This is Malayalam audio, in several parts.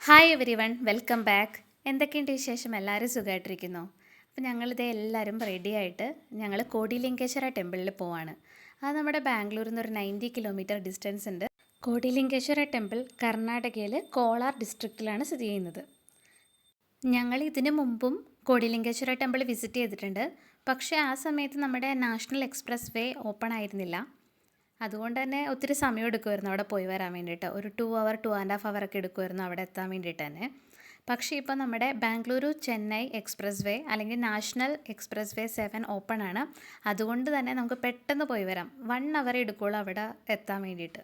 Hi every one, welcome back. എന്തൊക്കെയുണ്ട് വിശേഷം? എല്ലാവരും സുഖമായിട്ടിരിക്കുന്നു. അപ്പോൾ ഞങ്ങളിത് എല്ലാവരും റെഡിയായിട്ട് ഞങ്ങൾ കോടിലിംഗേശ്വര ടെമ്പിളിൽ പോവാണ്. അത് നമ്മുടെ ബാംഗ്ലൂരിൽ നിന്ന് ഒരു 90 കിലോമീറ്റർ ഡിസ്റ്റൻസ് ഉണ്ട്. കോടിലിംഗേശ്വര ടെമ്പിൾ കർണാടകയിൽ കോളാർ ഡിസ്ട്രിക്റ്റിലാണ് സ്ഥിതി ചെയ്യുന്നത്. ഞങ്ങൾ ഇതിനു മുമ്പും കോടിലിംഗേശ്വര ടെമ്പിൾ വിസിറ്റ് ചെയ്തിട്ടുണ്ട്. പക്ഷേ ആ സമയത്ത് നമ്മുടെ നാഷണൽ എക്സ്പ്രസ് വേ ഓപ്പൺ ആയിരുന്നില്ല. അതുകൊണ്ട് തന്നെ ഒത്തിരി സമയം എടുക്കുമായിരുന്നു അവിടെ പോയി വരാൻ വേണ്ടിയിട്ട്. ഒരു 2 അവർ 2.5 അവർ ഒക്കെ എടുക്കുമായിരുന്നു അവിടെ എത്താൻ വേണ്ടിയിട്ട് തന്നെ. പക്ഷേ ഇപ്പോൾ നമ്മുടെ ബാംഗ്ലൂരു ചെന്നൈ എക്സ്പ്രസ് വേ അല്ലെങ്കിൽ നാഷണൽ എക്സ്പ്രസ് വേ 7 ഓപ്പൺ ആണ്. അതുകൊണ്ട് തന്നെ നമുക്ക് പെട്ടെന്ന് പോയി വരാം. 1 അവർ എടുക്കുള്ളൂ അവിടെ എത്താൻ വേണ്ടിയിട്ട്.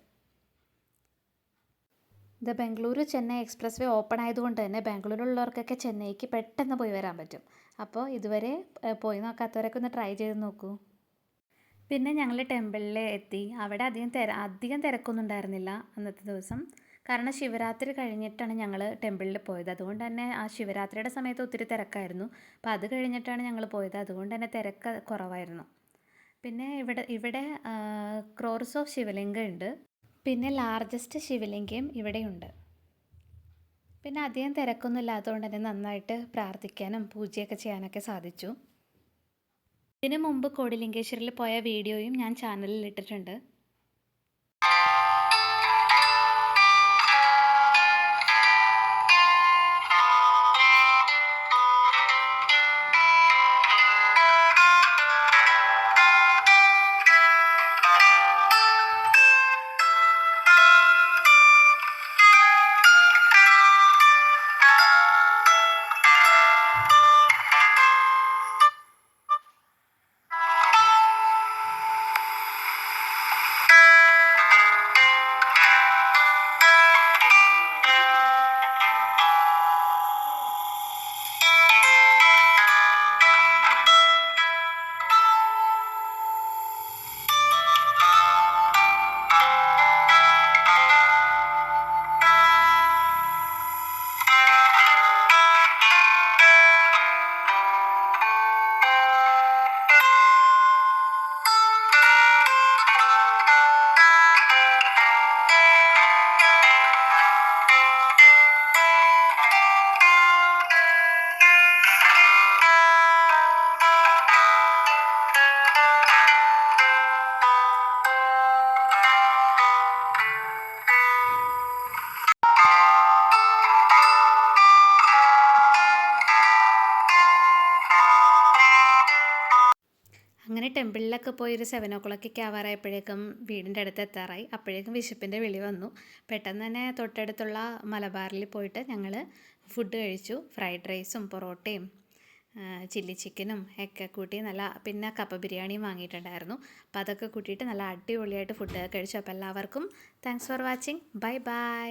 ഇത് ബാംഗ്ലൂരു ചെന്നൈ എക്സ്പ്രസ് വേ ഓപ്പൺ ആയതുകൊണ്ട് തന്നെ ബാംഗ്ലൂരിലുള്ളവർക്കൊക്കെ ചെന്നൈക്ക് പെട്ടെന്ന് പോയി വരാൻ പറ്റും. അപ്പോൾ ഇതുവരെ പോയി നോക്കാത്തവരൊക്കെ ഒന്ന് ട്രൈ ചെയ്ത് നോക്കൂ. പിന്നെ ഞങ്ങൾ ടെമ്പിളിൽ എത്തി. അവിടെ അധികം തിരക്കൊന്നും ഉണ്ടായിരുന്നില്ല അന്നത്തെ ദിവസം. കാരണം ശിവരാത്രി കഴിഞ്ഞിട്ടാണ് ഞങ്ങൾ ടെമ്പിളിൽ പോയത്. അതുകൊണ്ട് തന്നെ ആ ശിവരാത്രിയുടെ സമയത്ത് ഒത്തിരി തിരക്കായിരുന്നു. അപ്പോൾ അത് കഴിഞ്ഞിട്ടാണ് ഞങ്ങൾ പോയത്. അതുകൊണ്ട് തന്നെ തിരക്ക് കുറവായിരുന്നു. പിന്നെ ഇവിടെ ക്രോർസ് ഓഫ് ശിവലിംഗം ഉണ്ട്. പിന്നെ ലാർജസ്റ്റ് ശിവലിംഗം ഇവിടെയുണ്ട്. പിന്നെ അധികം തിരക്കൊന്നും ഇല്ലാത്തതുകൊണ്ട് തന്നെ നന്നായിട്ട് പ്രാർത്ഥിക്കാനും പൂജയൊക്കെ ചെയ്യാനൊക്കെ സാധിച്ചു. ഇതിനു മുമ്പ് കോടിലിംഗേശ്വരിൽ പോയ വീഡിയോയും ഞാൻ ചാനലിൽ ഇട്ടിട്ടുണ്ട്. അങ്ങനെ ടെമ്പിളിലൊക്കെ പോയി ഒരു 7 o'clock ആവാറായപ്പോഴേക്കും വീടിൻ്റെ അടുത്ത് എത്താറായി. അപ്പോഴേക്കും വിശപ്പിൻ്റെ വിളി വന്നു. പെട്ടെന്ന് തന്നെ തൊട്ടടുത്തുള്ള മലബാറിൽ പോയിട്ട് ഞങ്ങൾ ഫുഡ് കഴിച്ചു. ഫ്രൈഡ് റൈസും പൊറോട്ടയും ചില്ലി ചിക്കനും ഒക്കെ കൂട്ടി പിന്നെ കപ്പ ബിരിയാണിയും വാങ്ങിയിട്ടുണ്ടായിരുന്നു. അപ്പോൾ അതൊക്കെ കൂട്ടിയിട്ട് നല്ല അടിപൊളിയായിട്ട് ഫുഡ് കഴിച്ചു. അപ്പോൾ എല്ലാവർക്കും thanks for watching. Bye bye.